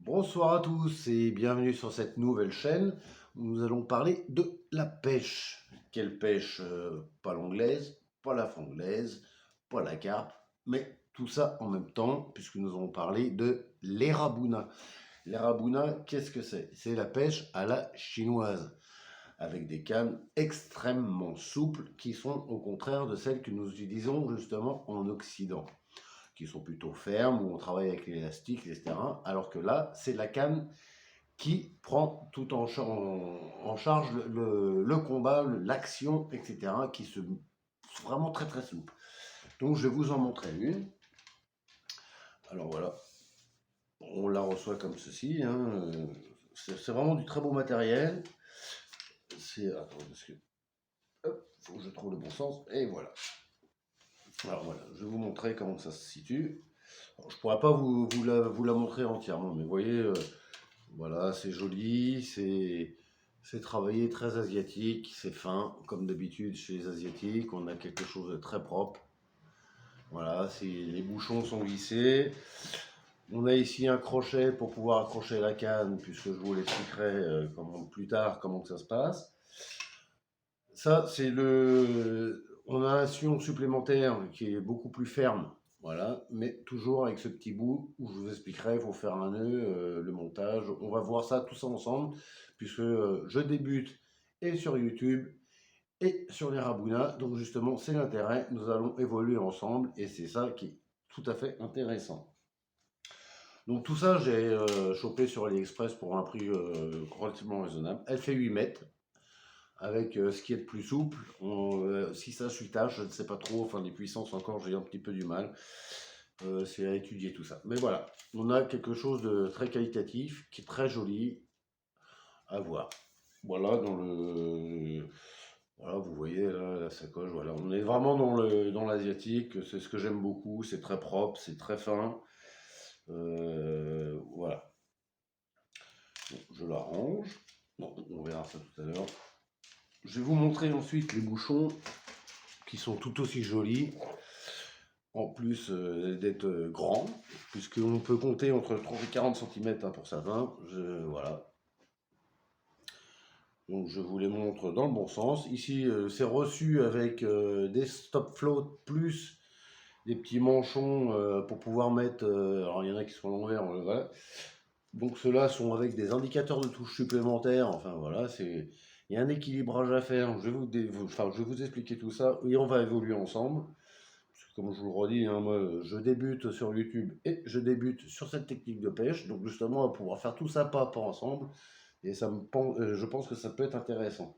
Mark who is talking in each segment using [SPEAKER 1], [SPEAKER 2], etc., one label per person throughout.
[SPEAKER 1] Bonsoir à tous et bienvenue sur cette nouvelle chaîne où nous allons parler de la pêche. Quelle pêche? Pas l'anglaise, pas la franglaise, pas la carpe, mais tout ça en même temps puisque nous allons parler de l'érabuna. L'érabuna, qu'est-ce que c'est? C'est la pêche à la chinoise avec des cannes extrêmement souples qui sont au contraire de celles que nous utilisons justement en Occident, qui sont plutôt fermes, où on travaille avec l'élastique, etc. Alors que là, c'est la canne qui prend tout en charge le combat, l'action, etc. qui se vraiment très très souple. Donc je vais vous en montrer une. Alors voilà, on la reçoit comme ceci. Hein. C'est vraiment du très beau matériel. C'est attends, parce que faut que je trouve le bon sens. Et voilà. Alors voilà, je vais vous montrer comment ça se situe. Alors, je ne pourrais pas vous la montrer entièrement, mais vous voyez, voilà, c'est joli, c'est travaillé très asiatique, c'est fin, comme d'habitude chez les Asiatiques, on a quelque chose de très propre. Voilà, les bouchons sont lissés. On a ici un crochet pour pouvoir accrocher la canne, puisque je vous l'expliquerai plus tard comment que ça se passe. Ça, c'est on a un sillon supplémentaire qui est beaucoup plus ferme, voilà, mais toujours avec ce petit bout où je vous expliquerai, il faut faire un nœud, le montage. On va voir ça tout ça ensemble, puisque je débute et sur YouTube et sur les Rabounas. Donc justement, c'est l'intérêt. Nous allons évoluer ensemble et c'est ça qui est tout à fait intéressant. Donc tout ça, j'ai chopé sur AliExpress pour un prix relativement raisonnable. Elle fait 8 mètres avec ce qui est de plus souple. Si ça suitage, je ne sais pas trop, enfin les puissances encore, j'ai un petit peu du mal. C'est à étudier tout ça. Mais voilà, on a quelque chose de très qualitatif, qui est très joli à voir. Voilà, voilà, vous voyez là, la sacoche, voilà. On est vraiment dans l'asiatique, c'est ce que j'aime beaucoup, c'est très propre, c'est très fin. Voilà. Bon, je la range. Bon, on verra ça tout à l'heure. Je vais vous montrer ensuite les bouchons qui sont tout aussi jolis, en plus d'être grands, puisqu'on peut compter entre 30 et 40 cm pour certains. Voilà. Donc je vous les montre dans le bon sens. Ici, c'est reçu avec des stop float plus des petits manchons pour pouvoir mettre. Alors il y en a qui sont à l'envers, voilà. Donc ceux-là sont avec des indicateurs de touche supplémentaires. Enfin voilà, il y a un équilibrage à faire. Je vais vous expliquer tout ça et on va évoluer ensemble. Comme je vous le redis, hein, moi je débute sur YouTube et je débute sur cette technique de pêche. Donc justement, on va pouvoir faire tout ça pas à pas ensemble. Et je pense que ça peut être intéressant.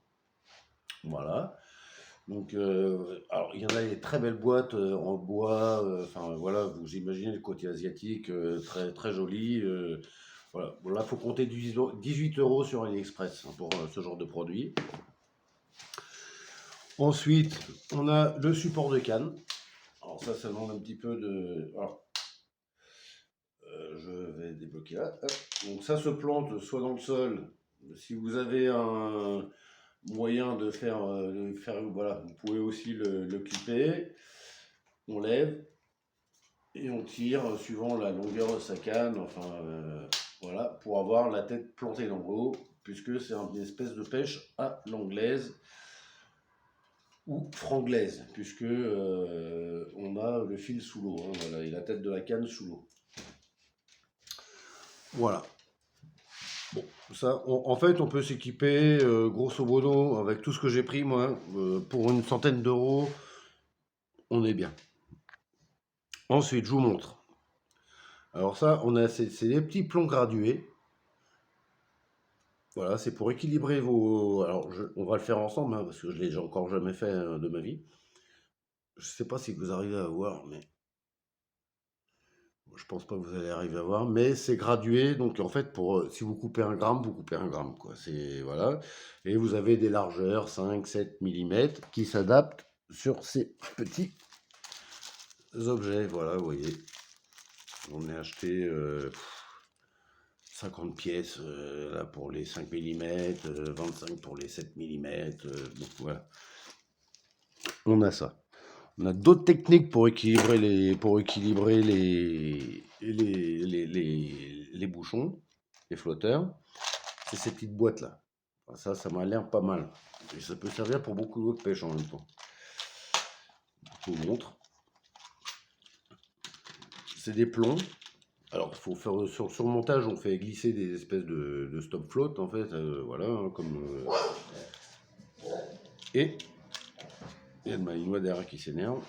[SPEAKER 1] Voilà. Donc, alors il y en a des très belles boîtes en bois. Enfin voilà, vous imaginez le côté asiatique, très très joli. Voilà. Bon, là, il faut compter 18 € sur AliExpress hein, pour ce genre de produit. Ensuite, on a le support de canne. Alors ça demande un petit peu de... Alors, je vais débloquer là. Hop. Donc ça se plante soit dans le sol. Si vous avez un moyen voilà, vous pouvez aussi le clipper. On lève et on tire suivant la longueur de sa canne. Enfin, voilà, pour avoir la tête plantée dans l'eau, puisque c'est une espèce de pêche à l'anglaise ou franglaise, puisque on a le fil sous l'eau, hein, voilà, et la tête de la canne sous l'eau. Voilà. Bon, ça, en fait, on peut s'équiper grosso modo avec tout ce que j'ai pris moi pour une centaine d'euros. On est bien. Ensuite, je vous montre. Alors ça, c'est des petits plombs gradués. Voilà, c'est pour équilibrer vos. Alors, on va le faire ensemble hein, parce que je l'ai encore jamais fait de ma vie. Je sais pas si vous arrivez à voir, mais je pense pas que vous allez arriver à voir, mais c'est gradué, donc en fait, si vous coupez un gramme, vous coupez un gramme, quoi. C'est, voilà. Et vous avez des largeurs 5-7 mm qui s'adaptent sur ces petits objets. Voilà, vous voyez. On a acheté 50 pièces là pour les 5 mm, 25 pour les 7 mm. Donc voilà. On a ça. On a d'autres techniques pour équilibrer les bouchons. les flotteurs, c'est ces petites boîtes là. Ça m'a l'air pas mal. Et ça peut servir pour beaucoup d'autres pêches en même temps. Je vous montre. C'est des plombs. Alors, il faut faire sur le montage, on fait glisser des espèces de stop float en fait, voilà, hein, comme. Et il y a de malinois derrière qui s'énerve.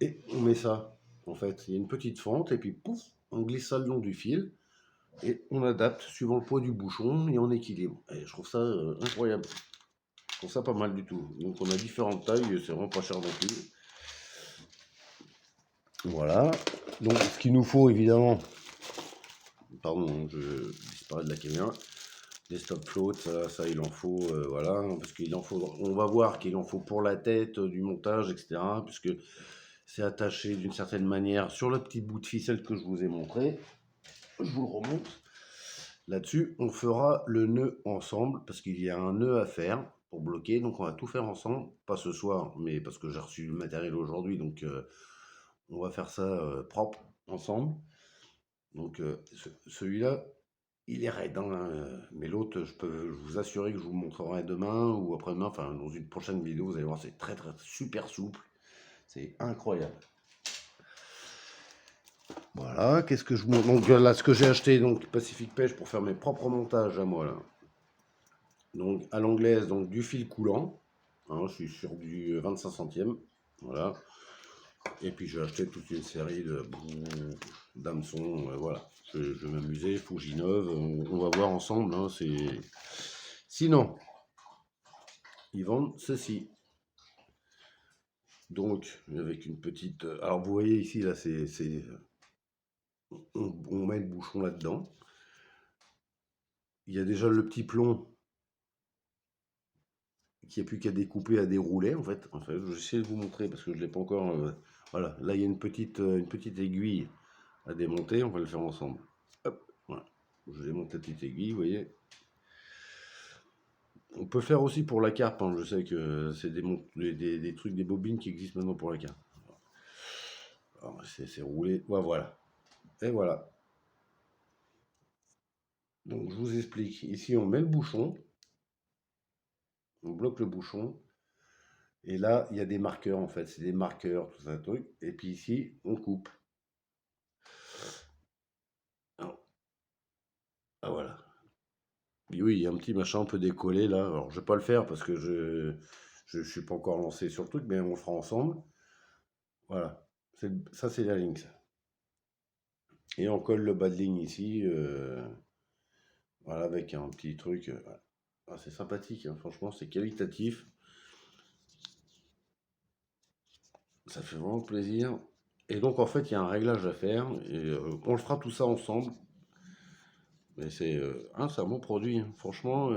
[SPEAKER 1] Et on met ça, en fait, il y a une petite fente et puis pouf, on glisse ça le long du fil et on adapte suivant le poids du bouchon et on équilibre. Et je trouve ça incroyable. Je trouve ça pas mal du tout. Donc on a différentes tailles, c'est vraiment pas cher non plus. Voilà. Donc ce qu'il nous faut évidemment, pardon, je disparais de la caméra, des stop floats, ça il en faut, voilà, parce qu'il en faut, on va voir qu'il en faut pour la tête, du montage, etc. Puisque c'est attaché d'une certaine manière sur le petit bout de ficelle que je vous ai montré. Je vous le remonte. Là-dessus, on fera le nœud ensemble parce qu'il y a un nœud à faire pour bloquer. Donc on va tout faire ensemble, pas ce soir, mais parce que j'ai reçu le matériel aujourd'hui, donc on va faire ça propre ensemble. Donc celui-là, il est raide, hein, mais l'autre, je peux vous assurer que je vous montrerai demain ou après-demain, enfin dans une prochaine vidéo, vous allez voir, c'est très super souple, c'est incroyable. Voilà, qu'est-ce que je vous montre? Donc là, ce que j'ai acheté, donc Pacific Pêche pour faire mes propres montages à moi là. Donc à l'anglaise, donc du fil coulant. Hein, je suis sur du 25 centièmes. Voilà. Et puis j'ai acheté toute une série d'hameçons. Voilà. Je vais m'amuser. Fujinov. On va voir ensemble. Hein, sinon, ils vendent ceci. Donc avec une petite. Alors vous voyez ici là, on met le bouchon là-dedans. Il y a déjà le petit plomb qui a plus qu'à découper, à dérouler en fait. Je vais essayer de vous montrer parce que je ne l'ai pas encore. Voilà, là il y a une petite aiguille à démonter, on va le faire ensemble. Hop, voilà. Je démonte la petite aiguille, vous voyez. On peut faire aussi pour la carpe, hein. Je sais que c'est des trucs, des bobines qui existent maintenant pour la carpe. Alors c'est roulé, voilà. Et voilà. Donc je vous explique. Ici on met le bouchon, on bloque le bouchon. Et là, il y a des marqueurs en fait, c'est des marqueurs, tout ça, truc. Et puis ici, on coupe. Ah voilà. Et oui, il y a un petit machin un peu décollé là. Alors je vais pas le faire parce que je suis pas encore lancé sur le truc, mais on le fera ensemble. Voilà. Ça c'est la ligne ça. Et on colle le bas de ligne ici. Voilà, avec un petit truc. Voilà. Ah, c'est sympathique, hein. Franchement, c'est qualitatif. Ça fait vraiment plaisir. Et donc en fait, il y a un réglage à faire. Et on le fera tout ça ensemble. Mais c'est un bon produit, hein. Franchement,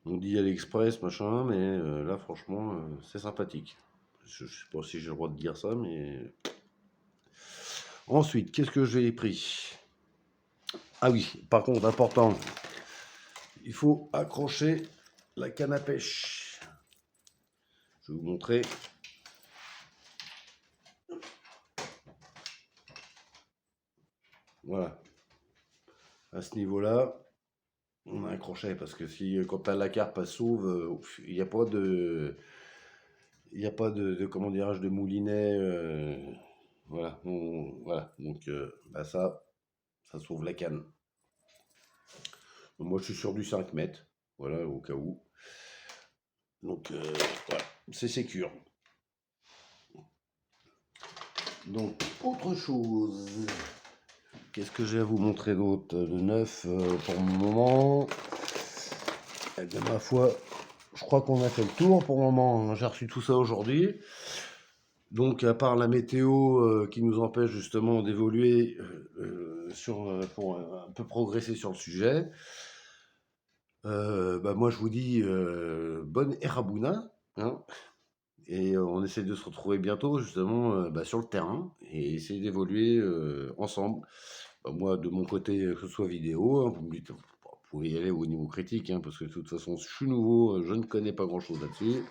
[SPEAKER 1] on dit AliExpress, machin, mais là, franchement, c'est sympathique. Je sais pas si j'ai le droit de dire ça, mais. Ensuite, qu'est-ce que j'ai pris? Ah oui, par contre, important, il faut accrocher la canne à pêche. Je vais vous montrer. Voilà. À ce niveau-là, on a un crochet parce que si quand la carpe elle sauve, il n'y a pas de, il n'y a pas comment dirais-je, de moulinet. Voilà, voilà. Donc bah ça sauve la canne. Donc, moi, je suis sur du 5 mètres, voilà, au cas où. Donc voilà, c'est sécure. Donc autre chose. Qu'est-ce que j'ai à vous montrer d'autre de neuf pour le moment? Eh bien, ma foi, je crois qu'on a fait le tour pour le moment. J'ai reçu tout ça aujourd'hui. Donc, à part la météo qui nous empêche justement d'évoluer pour un peu progresser sur le sujet, bah moi je vous dis bonne Erabuna, hein, et on essaie de se retrouver bientôt justement bah, sur le terrain et essayer d'évoluer ensemble. Bah, moi de mon côté, que ce soit vidéo, hein, vous me dites, vous pouvez y aller au niveau critique, hein, parce que de toute façon je suis nouveau, je ne connais pas grand chose là-dessus.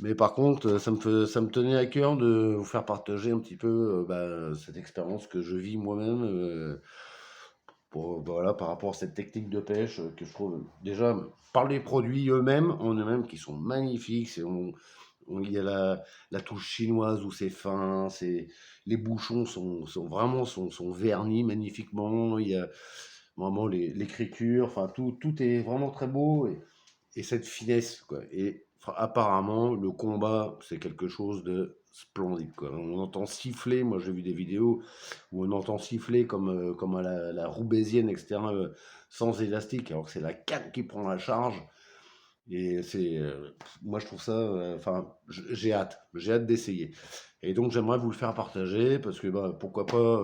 [SPEAKER 1] Mais par contre, ça me tenait à cœur de vous faire partager un petit peu cette expérience que je vis moi-même voilà, par rapport à cette technique de pêche que je trouve déjà par les produits eux-mêmes, en eux-mêmes, qui sont magnifiques. Il y a la touche chinoise où c'est fin, les bouchons sont vraiment sont vernis magnifiquement. Il y a vraiment l'écriture, enfin tout est vraiment très beau et cette finesse, quoi. Et apparemment, le combat, c'est quelque chose de splendide, quoi. On entend siffler, moi j'ai vu des vidéos où on entend siffler comme à la roubaisienne, etc., sans élastique, alors que c'est la canne qui prend la charge. Et moi je trouve ça, enfin, j'ai hâte d'essayer. Et donc j'aimerais vous le faire partager parce que bah, pourquoi pas,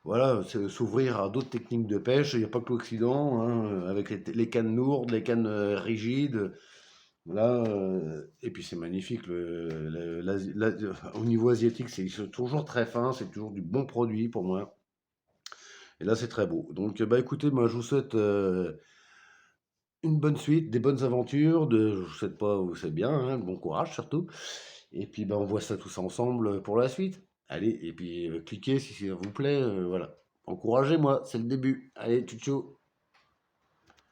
[SPEAKER 1] voilà, s'ouvrir à d'autres techniques de pêche. Il n'y a pas que l'Occident, hein, avec les cannes lourdes, les cannes rigides. Là, et puis c'est magnifique. Au niveau asiatique, c'est toujours très fin, c'est toujours du bon produit pour moi. Et là, c'est très beau. Donc, bah écoutez, moi je vous souhaite une bonne suite, des bonnes aventures. Je vous souhaite pas, vous savez bien, hein, bon courage surtout. Et puis, bah, on voit ça tous ensemble pour la suite. Allez, et puis cliquez si ça vous plaît. Voilà. Encouragez-moi, c'est le début. Allez, tchou tchou.